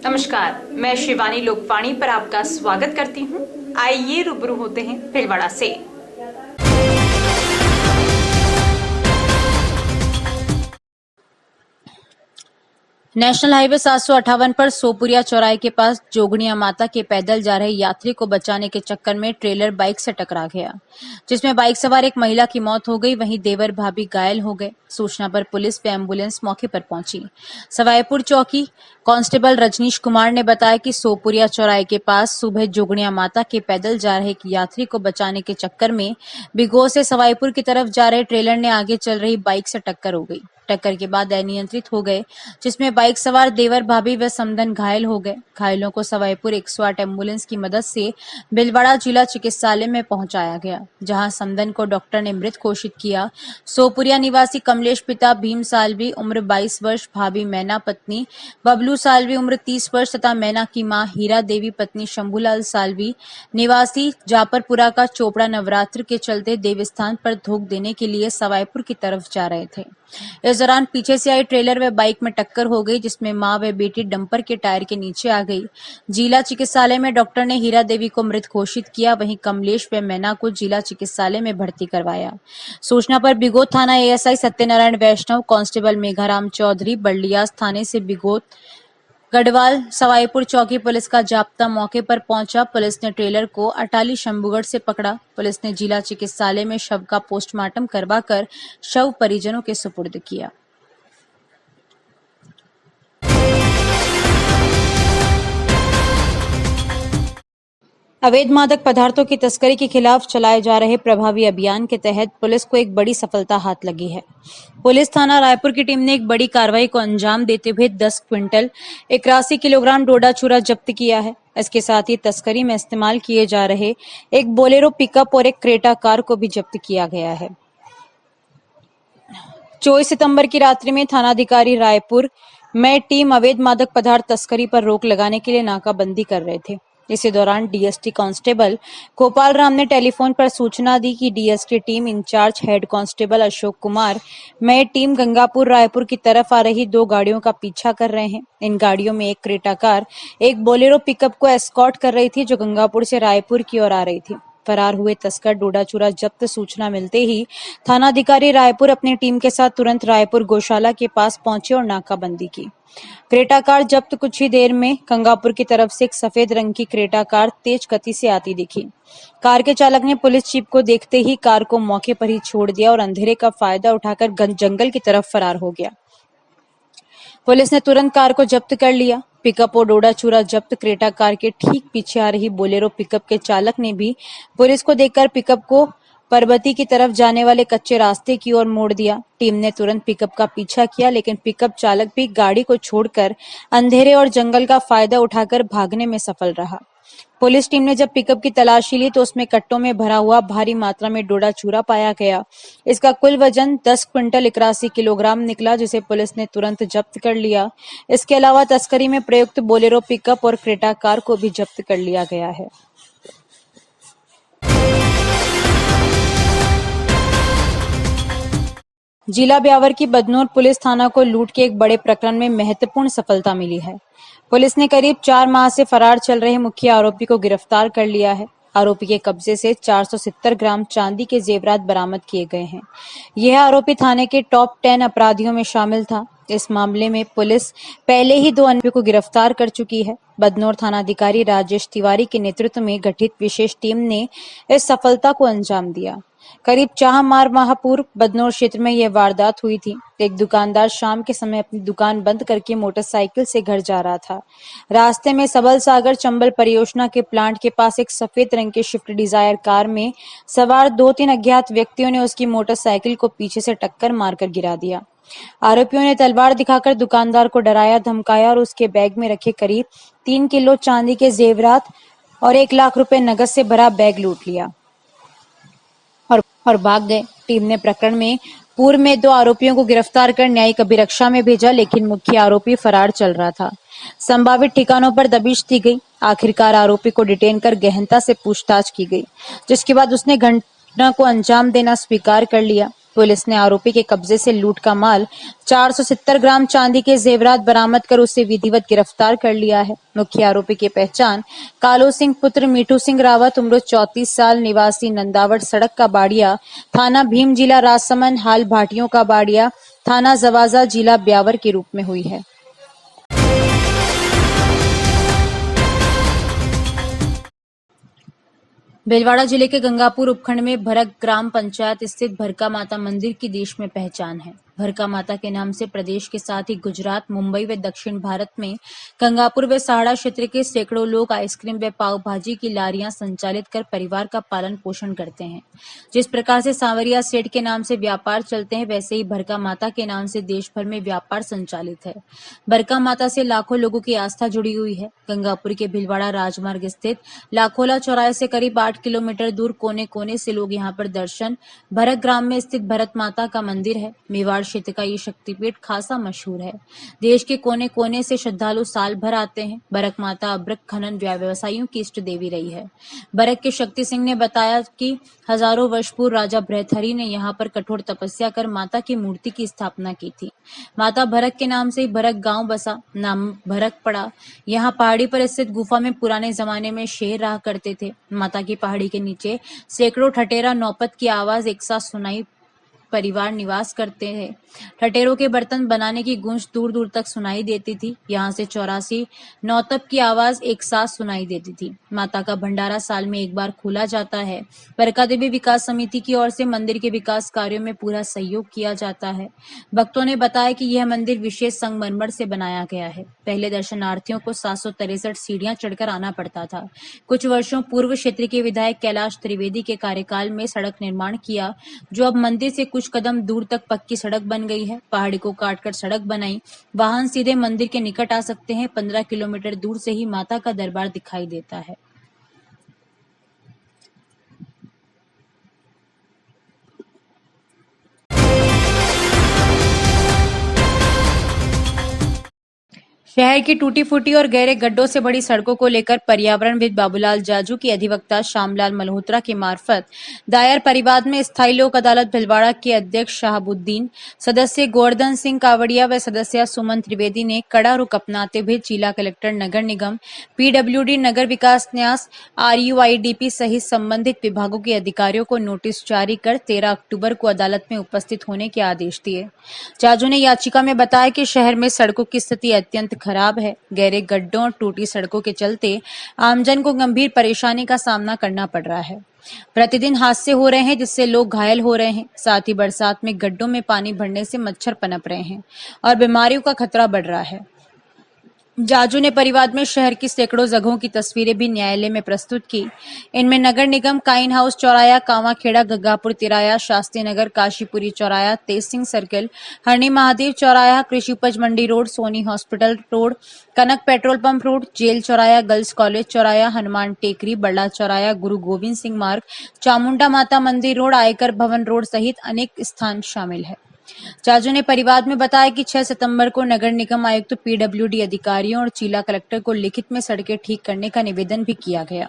नमस्कार, मैं शिवानी लोकवाणी पर आपका स्वागत करती हूँ। आइए रूबरू होते हैं भीलवाड़ा से। नेशनल हाईवे 758 पर सोपुरिया चौराहे के पास जोगनिया माता के पैदल जा रहे यात्री को बचाने के चक्कर में ट्रेलर बाइक से टकरा गया, जिसमें बाइक सवार एक महिला की मौत हो गई। वहीं देवर भाभी घायल हो गए। सूचना पर पुलिस व एम्बुलेंस मौके पर पहुंची। सवाईपुर चौकी कांस्टेबल रजनीश कुमार ने बताया कि सोपुरिया चौराहे के पास सुबह जोगनिया माता के पैदल जा रहे एक यात्री को बचाने के चक्कर में बिगोह से सवाईपुर की तरफ जा रहे ट्रेलर ने आगे चल रही बाइक से टक्कर हो गई। टक्कर के बाद अनियंत्रित हो गए, जिसमें बाइक सवार देवर भाभी व समधन घायल हो गए। घायलों को सवाईपुर 108 एम्बुलेंस की मदद से भीलवाड़ा जिला चिकित्सालय में पहुंचाया गया, जहां समधन को डॉक्टर ने मृत घोषित किया। सोपुरिया निवासी कमलेश पिता भीम सालवी उम्र 22 वर्ष, भाभी मैना पत्नी बबलू सालवी उम्र 30 वर्ष तथा मैना की मां हीरा देवी पत्नी शंभूलाल सालवी निवासी जापरपुरा का चोपड़ा नवरात्र के चलते देवस्थान पर धोख देने के लिए सवाईपुर की तरफ जा रहे थे। इस दौरान पीछे से आई ट्रेलर व बाइक में टक्कर हो गई, जिसमें मां व बेटी डंपर के टायर के नीचे आ गई। जिला चिकित्सालय में डॉक्टर ने हीरा देवी को मृत घोषित किया। वहीं कमलेश व मैना को जिला चिकित्सालय में भर्ती करवाया। सूचना पर बिगोत थाना एएसआई सत्यनारायण वैष्णव, कांस्टेबल मेघाराम चौधरी, बल्डियास थाने से बिगोत गढ़वाल सवाईपुर चौकी पुलिस का जाप्ता मौके पर पहुंचा। पुलिस ने ट्रेलर को अटाली शंभूगढ़ से पकड़ा। पुलिस ने जिला चिकित्सालय में शव का पोस्टमार्टम करवाकर शव परिजनों के सुपुर्द किया। अवैध मादक पदार्थों की तस्करी के खिलाफ चलाए जा रहे प्रभावी अभियान के तहत पुलिस को एक बड़ी सफलता हाथ लगी है। पुलिस थाना रायपुर की टीम ने एक बड़ी कार्रवाई को अंजाम देते हुए 10 क्विंटल 81 किलोग्राम डोडा चूरा जब्त किया है। इसके साथ ही तस्करी में इस्तेमाल किए जा रहे एक बोलेरो पिकअप और एक क्रेटा कार को भी जब्त किया गया है। 24 सितंबर की रात्रि में थानाधिकारी रायपुर में टीम अवैध मादक पदार्थ तस्करी पर रोक लगाने के लिए नाकाबंदी कर रहे थे। इसी दौरान डीएसटी कांस्टेबल गोपाल राम ने टेलीफोन पर सूचना दी कि DST team in-charge head constable Ashok Kumar में टीम गंगापुर रायपुर की तरफ आ रही 2 गाड़ियों का पीछा कर रहे हैं। इन गाड़ियों में एक क्रेटा कार एक बोलेरो पिकअप को एस्कॉर्ट कर रही थी, जो गंगापुर से रायपुर की ओर आ रही थी। फरार हुए तस्कर डोडा चूरा जब्त सूचना मिलते ही थानाधिकारी रायपुर अपनी टीम के साथ तुरंत रायपुर गौशाला के पास पहुंचे और नाकाबंदी की। क्रेटा कार जब्त कुछ ही देर में गंगापुर की तरफ से एक सफेद रंग की क्रेटा कार तेज गति से आती दिखी। कार के चालक ने पुलिस जीप को देखते ही कार को मौके पर ही छोड़ दिया और अंधेरे का फायदा उठाकर जंगल की तरफ फरार हो गया। पुलिस ने तुरंत कार को जब्त कर लिया। पिकअप और डोडा चूरा जब्त क्रेटा कार के ठीक पीछे आ रही बोलेरो पिकअप के चालक ने भी पुलिस को देखकर पिकअप को परबती की तरफ जाने वाले कच्चे रास्ते की ओर मोड़ दिया। टीम ने तुरंत पिकअप का पीछा किया, लेकिन पिकअप चालक भी गाड़ी को छोड़कर अंधेरे और जंगल का फायदा उठाकर भागने में सफल रहा। पुलिस टीम ने जब पिकअप की तलाशी ली तो उसमें कट्टों में भरा हुआ भारी मात्रा में डोडा चूरा पाया गया। इसका कुल वजन 10 क्विंटल 81 किलोग्राम निकला, जिसे पुलिस ने तुरंत जब्त कर लिया। इसके अलावा तस्करी में प्रयुक्त बोलेरो पिकअप और क्रेटा कार को भी जब्त कर लिया गया है। जिला ब्यावर की बदनौर पुलिस थाना को लूट के एक बड़े प्रकरण में महत्वपूर्ण सफलता मिली है। पुलिस ने करीब 4 माह से फरार चल रहे मुख्य आरोपी को गिरफ्तार कर लिया है। आरोपी के कब्जे से 470 ग्राम चांदी के जेवरात बरामद किए गए हैं। यह आरोपी थाने के टॉप 10 अपराधियों में शामिल था। इस मामले में पुलिस पहले ही 2 आरोपियों को गिरफ्तार कर चुकी है। बदनौर थानाधिकारी राजेश तिवारी के नेतृत्व में गठित विशेष टीम ने इस सफलता को अंजाम दिया। करीब 4 माह पूर्व बदनौर क्षेत्र में यह वारदात हुई थी। एक दुकानदार शाम के समय अपनी दुकान बंद करके मोटरसाइकिल से घर जा रहा था। रास्ते में सबल सागर चंबल परियोजना के प्लांट के पास एक सफेद रंग के स्विफ्ट डिजायर कार में सवार 2-3 अज्ञात व्यक्तियों ने उसकी मोटरसाइकिल को पीछे से टक्कर मारकर गिरा दिया। आरोपियों ने तलवार दिखाकर दुकानदार को डराया धमकाया और उसके बैग में रखे करीब 3 किलो चांदी के जेवरात और 1 लाख रुपए नगद से भरा बैग लूट लिया और भाग गए। टीम ने प्रकरण में पूर्व में 2 आरोपियों को गिरफ्तार कर न्यायिक अभिरक्षा में भेजा, लेकिन मुख्य आरोपी फरार चल रहा था। संभावित ठिकानों पर दबिश दी गई। आखिरकार आरोपी को डिटेन कर गहनता से पूछताछ की गई, जिसके बाद उसने घटना को अंजाम देना स्वीकार कर लिया। पुलिस ने आरोपी के कब्जे से लूट का माल 470 ग्राम चांदी के जेवरात बरामद कर उसे विधिवत गिरफ्तार कर लिया है। मुख्य आरोपी की पहचान कालो सिंह पुत्र मीठू सिंह रावत उम्र 34 साल निवासी नंदावट सड़क का बाड़िया थाना भीम जिला राजसमंद हाल भाटियों का बाड़िया थाना जवाजा जिला ब्यावर के रूप में हुई है। भीलवाड़ा जिले के गंगापुर उपखंड में भरक ग्राम पंचायत स्थित भरका माता मंदिर की देश में पहचान है। भरका माता के नाम से प्रदेश के साथ ही गुजरात, मुंबई व दक्षिण भारत में गंगापुर व सहाड़ा क्षेत्र के सैकड़ों लोग आइसक्रीम व पाव भाजी की लारियां संचालित कर परिवार का पालन पोषण करते हैं। जिस प्रकार से सांवरिया सेठ के नाम से व्यापार चलते हैं, वैसे ही भरका माता के नाम से देश भर में व्यापार संचालित है। भरका माता से लाखों लोगों की आस्था जुड़ी हुई है। गंगापुर के भीलवाड़ा राजमार्ग स्थित लाखोला चौराहे से करीब 8 किलोमीटर दूर कोने कोने से लोग यहां पर दर्शन भरक ग्राम में स्थित भरत माता का मंदिर है। मेवाड़ क्षेत्र का ये शक्तिपीठ खासा मशहूर है। देश के कोने कोने से श्रद्धालु साल भर आते हैं। भरक माता अब्रक खनन व्यवसायियों की इष्ट देवी रही है। भरक के शक्ति सिंह ने बताया कि हजारों वर्ष पूर्व राजा भृतहरि ने यहाँ पर कठोर तपस्या कर माता की मूर्ति की स्थापना की थी। माता भरक के नाम से ही भरक गांव बसा, नाम भरक पड़ा। यहाँ पहाड़ी पर स्थित गुफा में पुराने जमाने में शेर रहा करते थे। माता की पहाड़ी के नीचे सैकड़ों ठटेरा नौपत की आवाज एक साथ सुनाई परिवार निवास करते हैं। ठटेरों के बर्तन बनाने की गूंज दूर दूर तक सुनाई देती थी। यहाँ से 84 नौतप की आवाज एक साथ सुनाई देती थी। माता का भंडारा साल में एक बार खोला जाता है। बरका देवी विकास समिति की ओर से मंदिर के विकास कार्यों में पूरा सहयोग किया जाता है। भक्तों ने बताया कि यह मंदिर विशेष संगमरमर से बनाया गया है। पहले दर्शनार्थियों को 763 सीढ़ियां चढ़कर आना पड़ता था। कुछ वर्षों पूर्व क्षेत्र के विधायक कैलाश त्रिवेदी के कार्यकाल में सड़क निर्माण किया, जो अब मंदिर से कुछ कदम दूर तक पक्की सड़क बन गई है। पहाड़ी को काटकर सड़क बनाई, वाहन सीधे मंदिर के निकट आ सकते हैं। 15 किलोमीटर दूर से ही माता का दरबार दिखाई देता है। शहर की टूटी फूटी और गहरे गड्ढों से बड़ी सड़कों को लेकर पर्यावरणविद बाबूलाल जाजू की अधिवक्ता श्यामलाल मल्होत्रा की मार्फत दायर परिवाद में स्थायी लोक अदालत भीलवाड़ा के अध्यक्ष शहाबुद्दीन, सदस्य गोवर्धन सिंह कावड़िया व सदस्य सुमन त्रिवेदी ने कड़ा रुख अपनाते हुए जिला कलेक्टर नगर निगम, पीडब्ल्यूडी, नगर विकास न्यास, RUIDP सहित संबंधित विभागों के अधिकारियों को नोटिस जारी कर 13 अक्टूबर को अदालत में उपस्थित होने के आदेश दिए। जाजू ने याचिका में बताया कि शहर में सड़कों की स्थिति अत्यंत खराब है। गहरे गड्ढों और टूटी सड़कों के चलते आमजन को गंभीर परेशानी का सामना करना पड़ रहा है। प्रतिदिन हादसे हो रहे हैं, जिससे लोग घायल हो रहे हैं। साथ ही बरसात में गड्ढों में पानी भरने से मच्छर पनप रहे हैं और बीमारियों का खतरा बढ़ रहा है। जाजू ने परिवाद में शहर की सैकड़ों जगहों की तस्वीरें भी न्यायालय में प्रस्तुत की। इनमें नगर निगम, काइन हाउस चौराया, कामाखेड़ा, गंगापुर तिराया, शास्त्री नगर, काशीपुरी चौराया, तेज सिंह सर्किल, हरणी महादेव चौराया, कृषि उपज मंडी road, Soni hospital road, Kanak petrol pump road, jail चौराया, गर्ल्स कॉलेज चौराया, हनुमान टेकरी, बड़ा चौराया, गुरु गोविंद सिंह मार्ग, चामुंडा माता मंदिर रोड, आयकर भवन रोड सहित अनेक स्थान शामिल है। जाजू ने परिवाद में बताया कि 6 सितंबर को नगर निगम आयुक्त, पीडब्ल्यूडी अधिकारियों और जिला कलेक्टर को लिखित में सड़कें ठीक करने का निवेदन भी किया गया,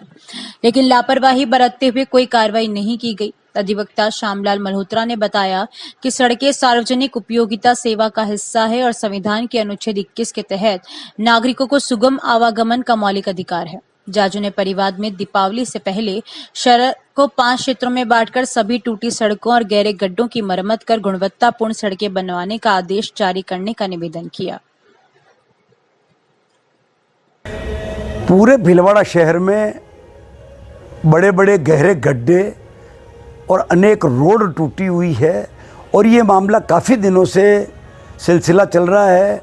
लेकिन लापरवाही बरतते हुए कोई कार्रवाई नहीं की गई। अधिवक्ता श्यामलाल मल्होत्रा ने बताया कि सड़कें सार्वजनिक उपयोगिता सेवा का हिस्सा है और संविधान के अनुच्छेद 21 के तहत नागरिकों को सुगम आवागमन का मौलिक अधिकार है। जाजू ने परिवाद में दीपावली से पहले शहर को 5 क्षेत्रों में बांटकर सभी टूटी सड़कों और गहरे गड्ढों की मरम्मत कर गुणवत्तापूर्ण सड़कें बनवाने का आदेश जारी करने का निवेदन किया। पूरे भीलवाड़ा शहर में बड़े बड़े गहरे गड्ढे और अनेक रोड टूटी हुई है और ये मामला काफ़ी दिनों से सिलसिला चल रहा है।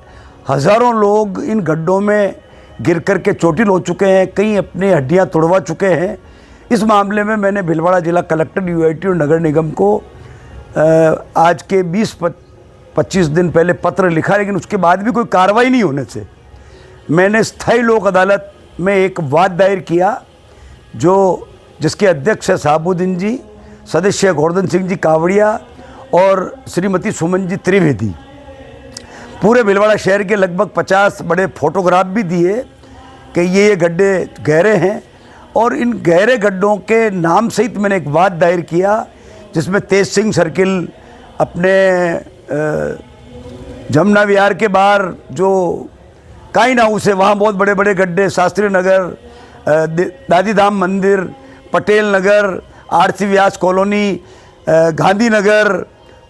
हज़ारों लोग इन गड्ढों में गिर कर के चोटिल हो चुके हैं, कई अपनी हड्डियां तोड़वा चुके हैं। इस मामले में मैंने भीलवाड़ा जिला कलेक्टर, UIT और नगर निगम को आज के 20-25 दिन पहले पत्र लिखा, लेकिन उसके बाद भी कोई कार्रवाई नहीं होने से मैंने स्थायी लोक अदालत में एक वाद दायर किया, जिसके अध्यक्ष है शहाबुद्दीन जी, सदस्य गोवर्धन सिंह जी कावड़िया और श्रीमती सुमन जी त्रिवेदी। पूरे भीलवाड़ा शहर के लगभग 50 बड़े फोटोग्राफ भी दिए कि ये गड्ढे गहरे हैं और इन गहरे गड्ढों के नाम सहित मैंने एक वाद दायर किया, जिसमें तेज सिंह सर्किल, अपने जमुना विहार के बाहर जो काइन हाउस है वहाँ बहुत बड़े बड़े गड्ढे, शास्त्री नगर, दादी धाम मंदिर, पटेल नगर, आरसी व्यास कॉलोनी, गांधी नगर,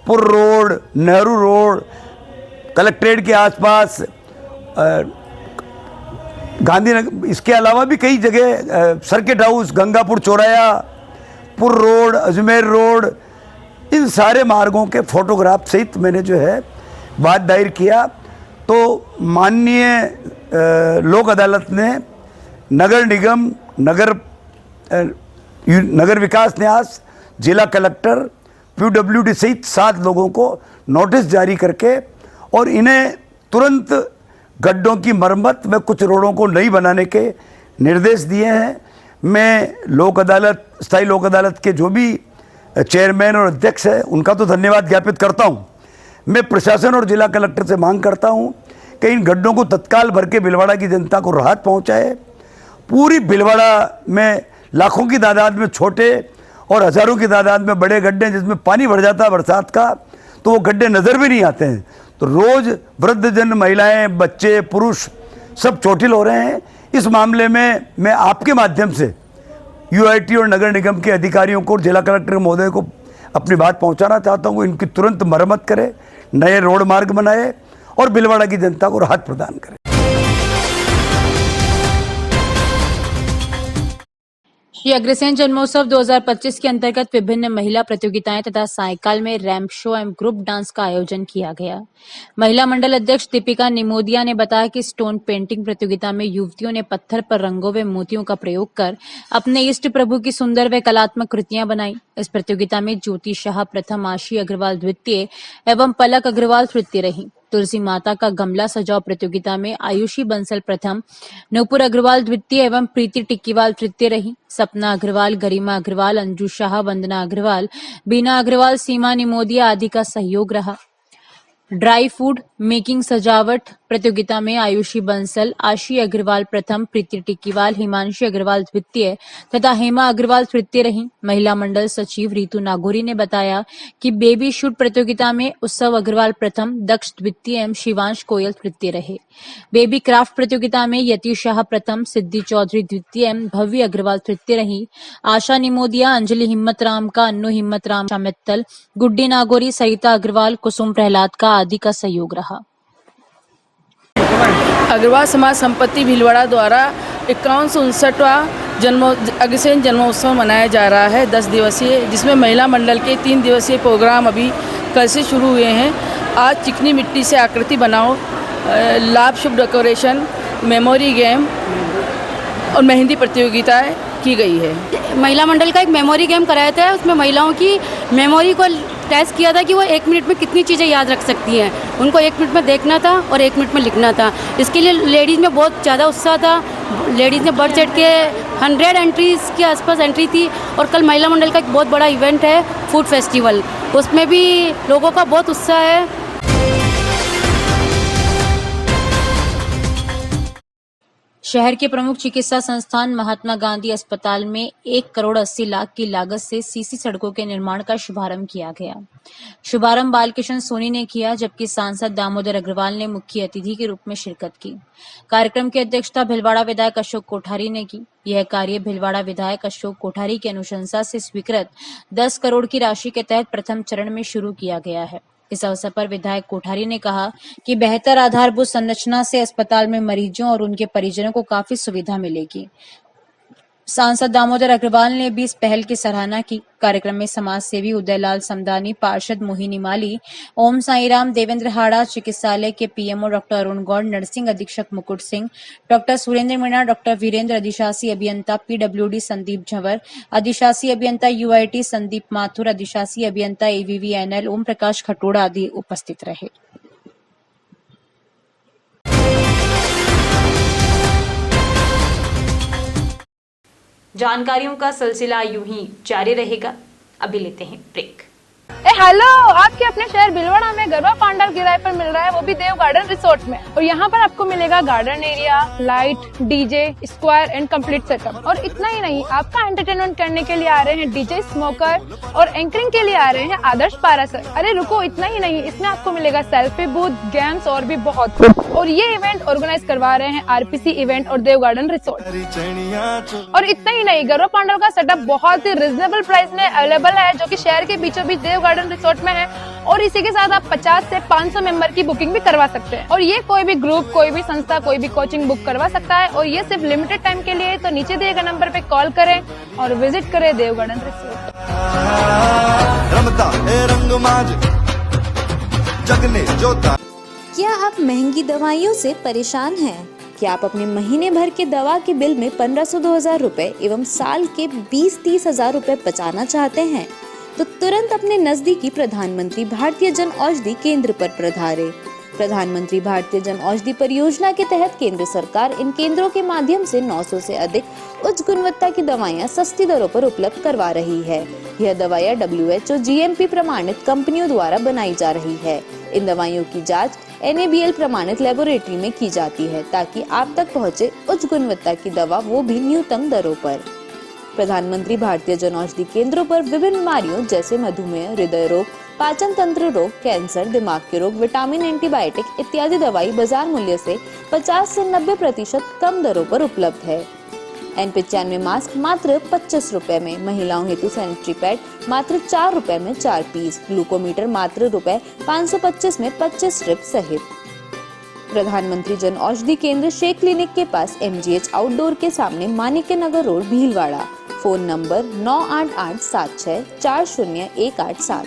पुर रोड, नेहरू रोड, कलेक्ट्रेट के आसपास गांधीनगर, इसके अलावा भी कई जगह, सर्किट हाउस, गंगापुर चौराया, पुर रोड, अजमेर रोड, इन सारे मार्गों के फोटोग्राफ सहित मैंने जो है बात दायर किया। तो माननीय लोक अदालत ने नगर निगम, नगर विकास न्यास, जिला कलेक्टर, PWD सहित 7 लोगों को नोटिस जारी करके और इन्हें तुरंत गड्ढों की मरम्मत व कुछ रोडों को नई बनाने के निर्देश दिए हैं। मैं लोक अदालत, स्थायी लोक अदालत के जो भी चेयरमैन और अध्यक्ष हैं उनका तो धन्यवाद ज्ञापित करता हूं। मैं प्रशासन और जिला कलेक्टर से मांग करता हूं कि इन गड्ढों को तत्काल भर के भीलवाड़ा की जनता को राहत पहुंचाए। पूरी भीलवाड़ा में लाखों की तादाद में छोटे और हज़ारों की तादाद में बड़े गड्ढे जिसमें पानी भर जाता है बरसात का, तो वो गड्ढे नज़र भी नहीं आते हैं। तो रोज़ वृद्धजन, महिलाएं, बच्चे, पुरुष सब चोटिल हो रहे हैं। इस मामले में मैं आपके माध्यम से UIT और नगर निगम के अधिकारियों को, जिला कलेक्टर महोदय को अपनी बात पहुंचाना चाहता हूं। इनकी तुरंत मरम्मत करें, नए रोड मार्ग बनाए और भीलवाड़ा की जनता को राहत प्रदान करें। श्री अग्रसेन जन्मोत्सव 2025 के अंतर्गत विभिन्न महिला प्रतियोगिताएं तथा सायकाल में रैंप शो एवं ग्रुप डांस का आयोजन किया गया। महिला मंडल अध्यक्ष दीपिका निमोदिया ने बताया कि स्टोन पेंटिंग प्रतियोगिता में युवतियों ने पत्थर पर रंगों व मोतियों का प्रयोग कर अपने इष्ट प्रभु की सुंदर व कलात्मक कृतियां बनाई। इस प्रतियोगिता में ज्योति शाह प्रथम, आशी अग्रवाल द्वितीय एवं पलक अग्रवाल तृतीय रही। तुलसी माता का गमला सजाओ प्रतियोगिता में आयुषी बंसल प्रथम, नूपुर अग्रवाल द्वितीय एवं प्रीति टिक्कीवाल तृतीय रही। सपना अग्रवाल, गरिमा अग्रवाल, अंजू शाह, वंदना अग्रवाल, बीना अग्रवाल, सीमा निमोदिया आदि का सहयोग रहा। ड्राई फूड मेकिंग सजावट प्रतियोगिता में आयुषी बंसल, आशी अग्रवाल प्रथम, प्रीति टिक्कीवाल, हिमांशी अग्रवाल द्वितीय तथा हेमा अग्रवाल तृतीय रही। महिला मंडल सचिव रीतू नागौरी ने बताया कि बेबी शूट प्रतियोगिता में उत्सव अग्रवाल प्रथम, दक्ष द्वितीय एवं शिवांश कोयल तृतीय रहे। बेबी क्राफ्ट प्रतियोगिता में यति शाह प्रथम, सिद्धि चौधरी द्वितीय एवं भव्य अग्रवाल तृतीय रही। आशा निमोदिया, अंजलि हिम्मत राम का, अन्नू हिम्मत राम मित्तल, गुड्डी नागौरी, सरिता अग्रवाल, कुसुम प्रहलाद का आदि का सहयोग रहा। अग्रवाल समाज संपत्ति भीलवाड़ा द्वारा 5159वां अग्रसेन जन्मोत्सव मनाया जा रहा है 10 दिवसीय, जिसमें महिला मंडल के 3 दिवसीय प्रोग्राम अभी कल से शुरू हुए हैं। आज चिकनी मिट्टी से आकृति बनाओ, लाभ शुभ डेकोरेशन, मेमोरी गेम और मेहंदी प्रतियोगिताएं की गई है। महिला मंडल का एक मेमोरी गेम कराया था, उसमें महिलाओं की मेमोरी को टेस्ट किया था कि वो 1 मिनट में कितनी चीज़ें याद रख सकती हैं। उनको 1 मिनट में देखना था और 1 मिनट में लिखना था। इसके लिए लेडीज़ में बहुत ज़्यादा उत्साह था। लेडीज़ ने बढ़ चढ़ के 100 एंट्रीज के आसपास एंट्री थी। और कल महिला मंडल का एक बहुत बड़ा इवेंट है फूड फेस्टिवल, उसमें भी लोगों का बहुत उत्साह है। शहर के प्रमुख चिकित्सा संस्थान महात्मा गांधी अस्पताल में 1 करोड़ 80 लाख की लागत से सीसी सड़कों के निर्माण का शुभारंभ किया गया। शुभारंभ बालकिशन सोनी ने किया, जबकि सांसद दामोदर अग्रवाल ने मुख्य अतिथि के रूप में शिरकत की। कार्यक्रम की अध्यक्षता भीलवाड़ा विधायक अशोक कोठारी ने की। यह कार्य भीलवाड़ा विधायक अशोक कोठारी की अनुशंसा से स्वीकृत 10 करोड़ की राशि के तहत प्रथम चरण में शुरू किया गया है। इस अवसर पर विधायक कोठारी ने कहा कि बेहतर आधारभूत संरचना से अस्पताल में मरीजों और उनके परिजनों को काफी सुविधा मिलेगी। सांसद दामोदर अग्रवाल ने भी इस पहल की सराहना की। कार्यक्रम में समाज सेवी उदयलाल समदानी, पार्षद मोहिनी माली, ओम साईराम, देवेंद्र हाड़ा, चिकित्सालय के PMO doctor Arun Gaur, nursing अधीक्षक मुकुट सिंह, डॉक्टर सुरेंद्र मीणा, डॉक्टर वीरेंद्र, अधिशासी अभियंता PWD संदीप झंवर, अधिशासी अभियंता UIT संदीप माथुर, अधिशासी अभियंता AVVNL ओम प्रकाश खटोड़ा आदि उपस्थित रहे। जानकारियों का सिलसिला यूं ही जारी रहेगा। अभी लेते हैं ब्रेक। हेलो, आपके अपने शहर भीलवाड़ा में गरबा पंडाल किराए पर मिल रहा है, वो भी देव गार्डन रिसोर्ट में। और यहाँ पर आपको मिलेगा garden area, light, DJ, square and complete setup. और इतना ही नहीं, आपका एंटरटेनमेंट करने के लिए आ रहे हैं डीजे स्मोकर और एंकरिंग के लिए आ रहे हैं आदर्श पारासर। अरे रुको, इतना ही नहीं, इसमें आपको मिलेगा सेल्फी बूथ, गेम्स और भी बहुत कुछ। और ये इवेंट ऑर्गेनाइज करवा रहे हैं आरपीसी इवेंट और देव गार्डन रिसोर्ट। और इतना ही नहीं, गरबा पंडाल का सेटअप बहुत ही रिजनेबल प्राइस में अवेलेबल है, जो कि शहर के बीचों बीच देव गार्डन रिसोर्ट में है। और इसी के साथ आप 50 से 500 मेंबर की बुकिंग भी करवा सकते हैं। और ये कोई भी ग्रुप, कोई भी संस्था, कोई भी कोचिंग बुक करवा सकता है। और ये सिर्फ लिमिटेड टाइम के लिए है, तो नीचे दिए गए नंबर पे कॉल करें और विजिट करें देव गार्डन रिसोर्ट। क्या आप महंगी दवाइयों से परेशान हैं? क्या आप अपने महीने भर के दवा के बिल में 1500-2000 रुपए एवं साल के 20-30 हजार रुपए बचाना चाहते हैं? तो तुरंत अपने नजदीकी प्रधानमंत्री भारतीय जन औषधि केंद्र पर पधारें। प्रधानमंत्री भारतीय जन औषधि परियोजना के तहत केंद्र सरकार इन केंद्रों के माध्यम से 900 से अधिक उच्च गुणवत्ता की दवाइयां सस्ती दरों पर उपलब्ध करवा रही है। यह दवाइयां WHO GMP प्रमाणित कंपनियों द्वारा बनाई जा रही है। इन दवाइयों की जांच NABL प्रमाणित लेबोरेटरी में की जाती है, ताकि आप तक पहुंचे उच्च गुणवत्ता की दवा, वो भी न्यूनतम दरों पर। प्रधानमंत्री भारतीय जन औषधि केंद्रों पर विभिन्न बीमारियों जैसे मधुमेह, हृदय रोग, पाचन तंत्र रोग, कैंसर, दिमाग के रोग, विटामिन, एंटीबायोटिक इत्यादि दवाई बाजार मूल्य से 50 से 90% कम दरों पर उपलब्ध है। N95 मास्क मात्र 25 रुपए में, महिलाओं हेतु सैनिटरी पैड मात्र 4 रुपए में 4 पीस, ग्लूकोमीटर मात्र रुपए 525 में 25 स्ट्रिप सहित। प्रधानमंत्री जन औषधि केंद्र शेख क्लिनिक के पास MGH आउटडोर के सामने, Manikya Nagar road, Bhilwara. Phone number 9887640187।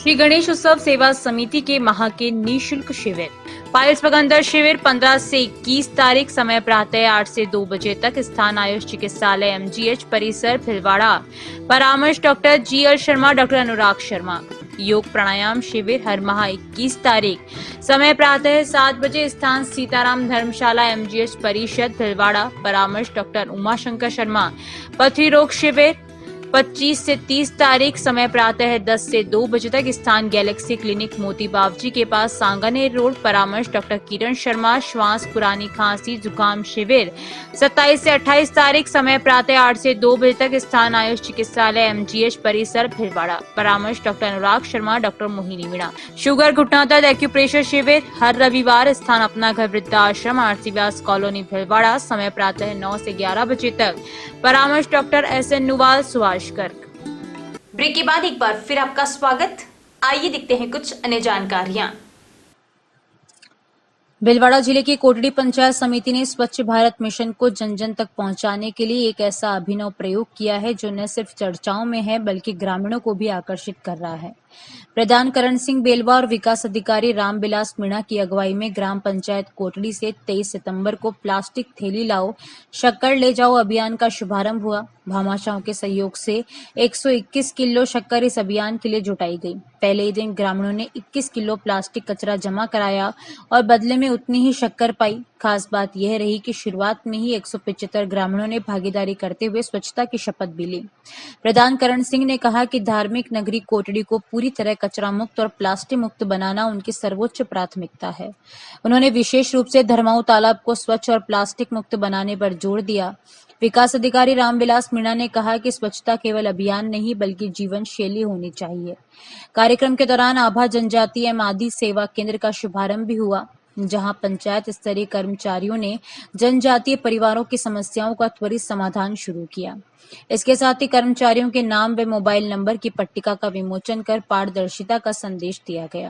Shri Ganesh Utsav Seva समिति के माह के निःशुल्क शिविर। पाइल्स पगंदर शिविर 15 से 21 तारीख, समय प्रातः 8 से 2 बजे तक, स्थान आयुष चिकित्सालय MGH परिसर भीलवाड़ा। परामर्श doctor GL Sharma, doctor Anurag Sharma. योग प्राणायाम शिविर हर माह 21 तारीख, समय प्रातः 7 बजे, स्थान सीताराम धर्मशाला MGH परिषद भीलवाड़ा। परामर्श डॉक्टर उमाशंकर शर्मा। पथरी रोग शिविर 25 से 30 तारीख, समय प्रातः 10 से 2 बजे तक, स्थान गैलेक्सी क्लिनिक मोती बावजी के पास, सांगानेर रोड। परामर्श डॉक्टर किरण शर्मा। श्वास, पुरानी खांसी, जुकाम शिविर 27 से 28 तारीख, समय प्रातः 8 से 2 बजे तक, स्थान आयुष चिकित्सालय MGH परिसर भीलवाड़ा। परामर्श doctor Anurag Sharma, doctor Mohini Meena. Sugar, घुटना दर्द, एक्यूप्रेशर शिविर हर रविवार, स्थान अपना घर वृद्धाश्रम, आरसी व्यास कॉलोनी भीलवाड़ा। समय प्रातः 9 से 11 बजे तक। परामर्श doctor SN Nuwal, Subhash Garg. Break के बाद एक बार फिर आपका स्वागत। आइए देखते हैं कुछ अन्य जानकारियां। भीलवाड़ा जिले की कोटड़ी पंचायत समिति ने स्वच्छ भारत मिशन को जन जन तक पहुंचाने के लिए एक ऐसा अभिनव प्रयोग किया है जो न सिर्फ चर्चाओं में है बल्कि ग्रामीणों को भी आकर्षित कर रहा है। प्रधान करण सिंह बेलवा और विकास अधिकारी रामविलास मीणा की अगुवाई में ग्राम पंचायत कोटड़ी से 23 सितंबर को प्लास्टिक थैली लाओ शक्कर ले जाओ अभियान का शुभारंभ हुआ। भामाशाहों के सहयोग से 121 किलो शक्कर इस अभियान के लिए जुटाई गई। पहले ही दिन ग्रामीणों ने 21 किलो प्लास्टिक कचरा जमा कराया और बदले में उतनी ही शक्कर पाई। खास बात यह रही कि शुरुआत में ही 175 ग्रामीणों ने भागीदारी करते हुए स्वच्छता की शपथ भी ली। प्रधान करण सिंह ने कहा कि धार्मिक नगरी कोटड़ी को पूरी तरह कचरा मुक्त और प्लास्टिक मुक्त बनाना उनकी सर्वोच्च प्राथमिकता है। उन्होंने विशेष रूप से धर्माऊ तालाब को स्वच्छ और प्लास्टिक मुक्त बनाने पर जोर दिया। विकास अधिकारी रामविलास मीणा ने कहा कि स्वच्छता केवल अभियान नहीं बल्कि जीवन शैली होनी चाहिए। कार्यक्रम के दौरान आभा जनजातीय आदि सेवा केंद्र का शुभारंभ भी हुआ, जहां पंचायत स्तरीय कर्मचारियों ने जनजातीय परिवारों की समस्याओं का त्वरित समाधान शुरू किया। इसके साथ ही कर्मचारियों के नाम व मोबाइल नंबर की पट्टिका का विमोचन कर पारदर्शिता का संदेश दिया गया।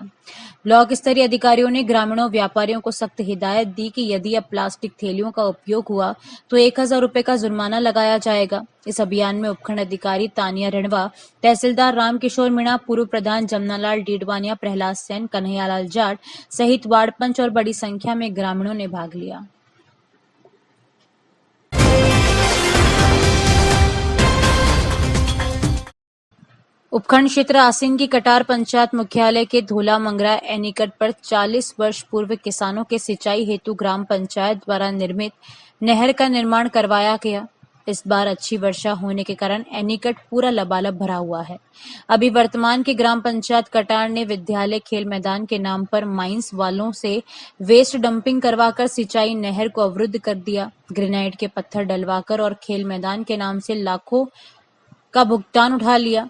ब्लॉक स्तरीय अधिकारियों ने ग्रामीणों व्यापारियों को सख्त हिदायत दी कि यदि अब प्लास्टिक थैलियों का उपयोग हुआ तो 1000 रुपए का जुर्माना लगाया जाएगा। इस अभियान में उपखंड अधिकारी तानिया रणवा, तहसीलदार रामकिशोर मीणा, पूर्व प्रधान जमनालाल डीडवानिया, प्रहलाद सेन, कन्हैयालाल जाट सहित वार्ड पंच और बड़ी संख्या में ग्रामीणों ने भाग लिया। उपखंड क्षेत्र आसीन की कटार पंचायत मुख्यालय के धोला मंगरा एनीकट पर 40 वर्ष पूर्व किसानों के सिंचाई हेतु ग्राम पंचायत द्वारा निर्मित नहर का निर्माण करवाया गया। इस बार अच्छी वर्षा होने के कारण एनीकट पूरा लबालब भरा हुआ है। अभी वर्तमान के ग्राम पंचायत कटार ने विद्यालय खेल मैदान के नाम पर माइंस वालों से वेस्ट डंपिंग करवाकर सिंचाई नहर को अवरुद्ध कर दिया। ग्रेनाइट के पत्थर डलवाकर और खेल मैदान के नाम से लाखों का भुगतान उठा लिया,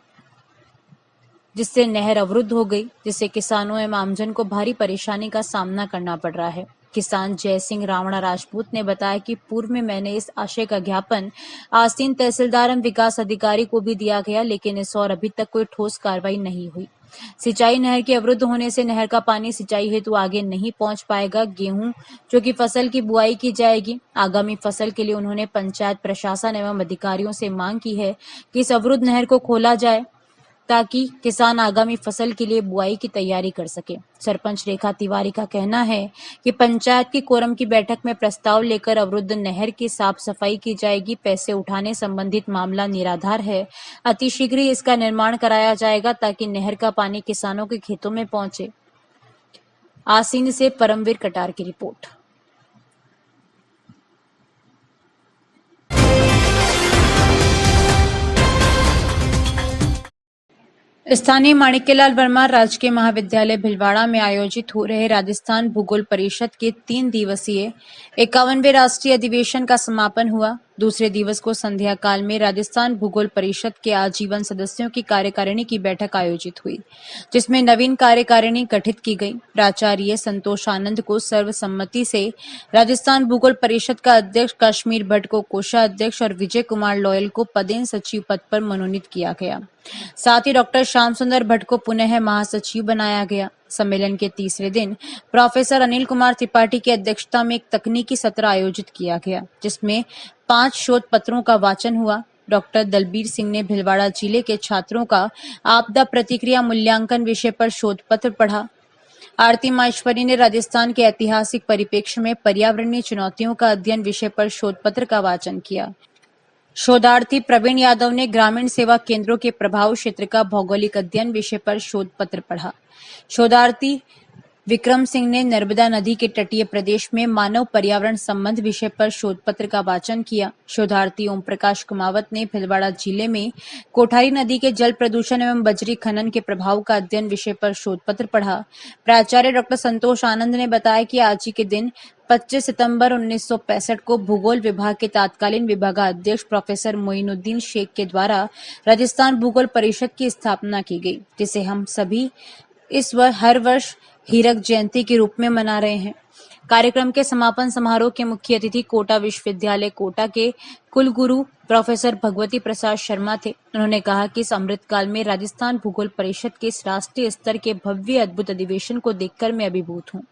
जिससे नहर अवरुद्ध हो गई, जिससे किसानों एवं आमजन को भारी परेशानी का सामना करना पड़ रहा है। किसान जय सिंह रावणा राजपूत ने बताया कि पूर्व में मैंने इस आशय का ज्ञापन आसीन तहसीलदार एवं विकास अधिकारी को भी दिया गया, लेकिन इस और अभी तक कोई ठोस कार्रवाई नहीं हुई। सिंचाई नहर के अवरुद्ध होने से नहर का पानी सिंचाई हेतु आगे नहीं पहुंच पाएगा। गेहूं जो कि फसल की बुआई की जाएगी, आगामी फसल के लिए उन्होंने पंचायत प्रशासन एवं अधिकारियों से मांग की है कि इस अवरुद्ध नहर को खोला जाए ताकि किसान आगामी फसल के लिए बुआई की तैयारी कर सके। सरपंच रेखा तिवारी का कहना है कि पंचायत की कोरम की बैठक में प्रस्ताव लेकर अवरुद्ध नहर की साफ सफाई की जाएगी। पैसे उठाने संबंधित मामला निराधार है, अतिशीघ्र ही इसका निर्माण कराया जाएगा ताकि नहर का पानी किसानों के खेतों में पहुंचे। आसीन से परमवीर कटार की रिपोर्ट। स्थानीय माणिक्यलाल वर्मा राजकीय महाविद्यालय भिलवाड़ा में आयोजित हो रहे राजस्थान भूगोल परिषद के 3 दिवसीय 51वें राष्ट्रीय अधिवेशन का समापन हुआ। दूसरे दिवस को संध्या काल में राजस्थान भूगोल परिषद के आजीवन सदस्यों की कार्यकारिणी की बैठक आयोजित हुई, जिसमें नवीन कार्यकारिणी गठित की गई। प्राचार्य संतोष आनंद को सर्वसम्मति से राजस्थान भूगोल परिषद का अध्यक्ष, कश्मीर भट्ट को कोषाध्यक्ष और विजय कुमार लोयल को पदेन सचिव पद पर मनोनीत किया गया। साथ ही डॉक्टर श्याम सुंदर भट्ट को पुनः महासचिव बनाया गया। सम्मेलन के तीसरे दिन प्रोफेसर अनिल कुमार त्रिपाठी की अध्यक्षता में एक तकनीकी सत्र आयोजित किया गया, जिसमें 5 शोध पत्रों का वाचन हुआ। डॉक्टर दलबीर सिंह ने भिलवाड़ा जिले के छात्रों का आपदा प्रतिक्रिया मूल्यांकन विषय पर शोध पत्र पढ़ा। आरती माहेश्वरी ने राजस्थान के ऐतिहासिक परिप्रेक्ष्य में पर्यावरणीय चुनौतियों का अध्ययन विषय पर शोध पत्र का वाचन किया। शोधार्थी प्रवीण यादव ने ग्रामीण सेवा केंद्रों के प्रभाव क्षेत्र का भौगोलिक अध्ययन विषय पर शोध पत्र पढ़ा। शोधार्थी विक्रम सिंह ने नर्मदा नदी के तटीय प्रदेश में मानव पर्यावरण संबंध विषय पर शोध पत्र का वाचन किया। शोधार्थी ओम प्रकाश कुमावत ने भिलवाड़ा जिले में कोठारी नदी के जल प्रदूषण एवं बजरी खनन के प्रभाव का अध्ययन विषय पर शोध पत्र पढ़ा। प्राचार्य डॉक्टर संतोष आनंद ने बताया कि आज ही के दिन 25 सितंबर 1965 को भूगोल विभाग के तत्कालीन विभागाध्यक्ष प्रोफेसर मोइनुद्दीन शेख के द्वारा राजस्थान भूगोल परिषद की स्थापना की गई, जिसे हम सभी हर वर्ष हीरक जयंती के रूप में मना रहे हैं। कार्यक्रम के समापन समारोह के मुख्य अतिथि कोटा विश्वविद्यालय कोटा के कुलगुरु प्रोफेसर भगवती प्रसाद शर्मा थे। उन्होंने कहा कि इस अमृतकाल में राजस्थान भूगोल परिषद के इस राष्ट्रीय स्तर के भव्य अद्भुत अधिवेशन को देखकर मैं अभिभूत हूँ।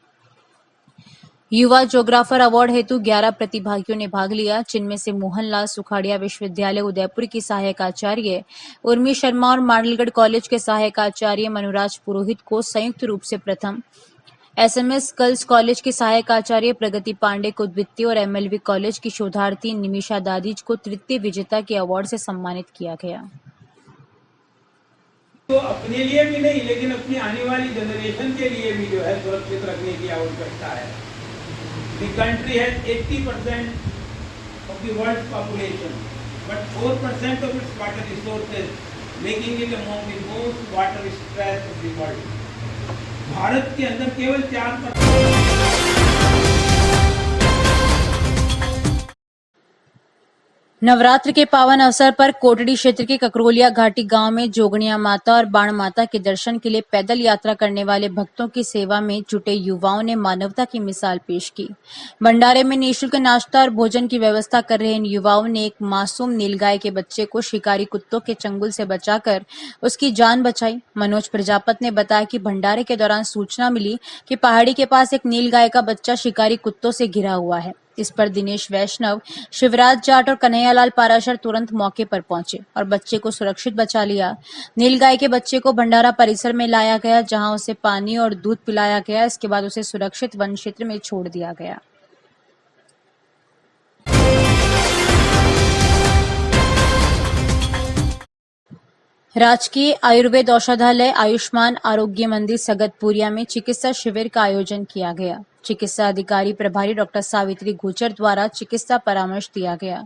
युवा ज्योग्राफर अवार्ड हेतु 11 प्रतिभागियों ने भाग लिया, जिनमें से मोहनलाल सुखाड़िया विश्वविद्यालय उदयपुर की सहायक आचार्य उर्मी शर्मा और मांडलगढ़ कॉलेज के सहायक आचार्य मनुराज पुरोहित को संयुक्त रूप से प्रथम, SMS गर्ल्स कॉलेज के सहायक आचार्य प्रगति पांडे को द्वितीय और MLV कॉलेज की शोधार्थी निमिषा दादीज को तृतीय विजेता के अवार्ड से सम्मानित किया गया। तो अपने लिए भी नहीं, लेकिन अपनी आने वाली जनरेशन के लिए भी जो है सुरक्षित रखने की आवश्यकता है। The country has 80% of the world's population, but 4% of its water resources, making it among the most water stressed of the world. Bharat के अंदर केवल 4%। नवरात्र के पावन अवसर पर कोटड़ी क्षेत्र के ककरोलिया घाटी गांव में जोगणिया माता और बाण माता के दर्शन के लिए पैदल यात्रा करने वाले भक्तों की सेवा में जुटे युवाओं ने मानवता की मिसाल पेश की। भंडारे में निःशुल्क नाश्ता और भोजन की व्यवस्था कर रहे इन युवाओं ने एक मासूम नीलगाय के बच्चे को शिकारी कुत्तों के चंगुल से बचाकर उसकी जान बचाई। मनोज प्रजापत ने बताया कि भंडारे के दौरान सूचना मिली कि पहाड़ी के पास एक नीलगाय का बच्चा शिकारी कुत्तों से घिरा हुआ है। इस पर दिनेश वैष्णव, शिवराज जाट और कन्हैयालाल पाराशर तुरंत मौके पर पहुंचे और बच्चे को सुरक्षित बचा लिया। नीलगाय के बच्चे को भंडारा परिसर में लाया गया, जहां उसे पानी और दूध पिलाया गया। इसके बाद उसे सुरक्षित वन क्षेत्र में छोड़ दिया गया। राजकीय आयुर्वेद औषधालय आयुष्मान आरोग्य मंदिर सगतपुरिया में चिकित्सा शिविर का आयोजन किया गया, चिकित्सा अधिकारी प्रभारी डॉक्टर सावित्री गुर्जर द्वारा चिकित्सा परामर्श दिया गया।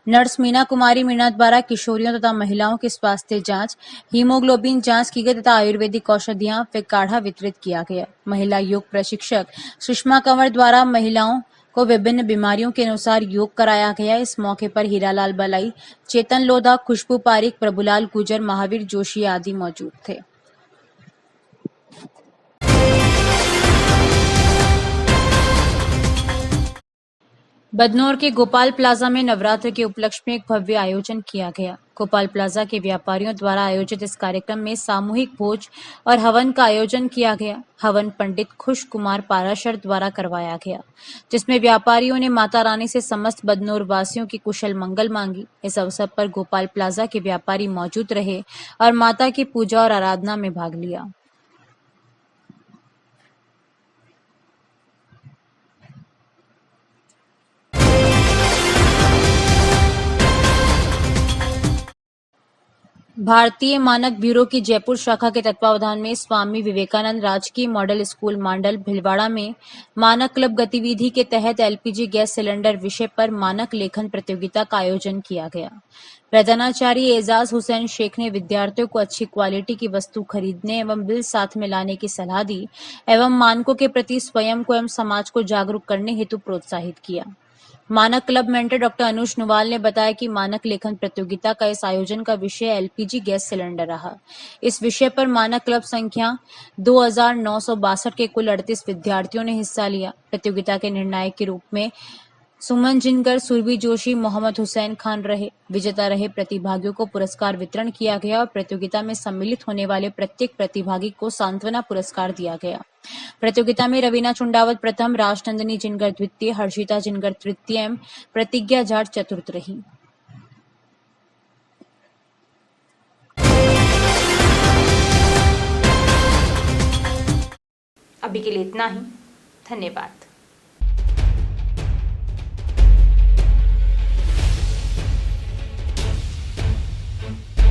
नर्स मीना कुमारी मीणा द्वारा किशोरियों तथा महिलाओं की स्वास्थ्य जांच, हीमोग्लोबिन जांच की गई तथा आयुर्वेदिक औषधियां व काढ़ा वितरित किया गया। महिला योग प्रशिक्षक सुषमा कंवर द्वारा महिलाओं को विभिन्न बीमारियों के अनुसार योग कराया गया। इस मौके पर हीरालाल बलाई, चेतन लोधा, खुशबू पारिक, प्रभुलाल गुजर, महावीर जोशी आदि मौजूद थे। बदनौर के गोपाल प्लाजा में नवरात्र के उपलक्ष्य में एक भव्य आयोजन किया गया। गोपाल प्लाजा के व्यापारियों द्वारा आयोजित इस कार्यक्रम में सामूहिक भोज और हवन का आयोजन किया गया। हवन पंडित खुश कुमार पाराशर द्वारा करवाया गया, जिसमें व्यापारियों ने माता रानी से समस्त बदनौर वासियों की कुशल मंगल मांगी। इस अवसर पर गोपाल प्लाजा के व्यापारी मौजूद रहे और माता की पूजा और आराधना में भाग लिया। भारतीय मानक ब्यूरो की जयपुर शाखा के तत्वावधान में स्वामी विवेकानंद राजकीय मॉडल स्कूल मांडल भिलवाड़ा में मानक क्लब गतिविधि के तहत एलपीजी गैस सिलेंडर विषय पर मानक लेखन प्रतियोगिता का आयोजन किया गया। प्रधानाचार्य एजाज हुसैन शेख ने विद्यार्थियों को अच्छी क्वालिटी की वस्तु खरीदने एवं बिल साथ में लाने की सलाह दी एवं मानकों के प्रति स्वयं को एवं समाज को जागरूक करने हेतु प्रोत्साहित किया। मानक क्लब मेंटर डॉक्टर अनुज नुवाल ने बताया कि मानक लेखन प्रतियोगिता का इस आयोजन का विषय एलपीजी गैस सिलेंडर रहा। इस विषय पर मानक क्लब संख्या 2962 के कुल 38 विद्यार्थियों ने हिस्सा लिया। प्रतियोगिता के निर्णायक के रूप में सुमन जिनकर, सुरभि जोशी, मोहम्मद हुसैन खान रहे। विजेता रहे प्रतिभागियों को पुरस्कार वितरण किया गया और प्रतियोगिता में सम्मिलित होने वाले प्रत्येक प्रतिभागी को सांत्वना पुरस्कार दिया गया। प्रतियोगिता में रवीना चुंडावत प्रथम, राजनंदिनी जिनकर द्वितीय, हर्षिता जिनकर तृतीय एवं प्रतिज्ञा जाट चतुर्थ रही। अभी के लिए इतना ही। धन्यवाद।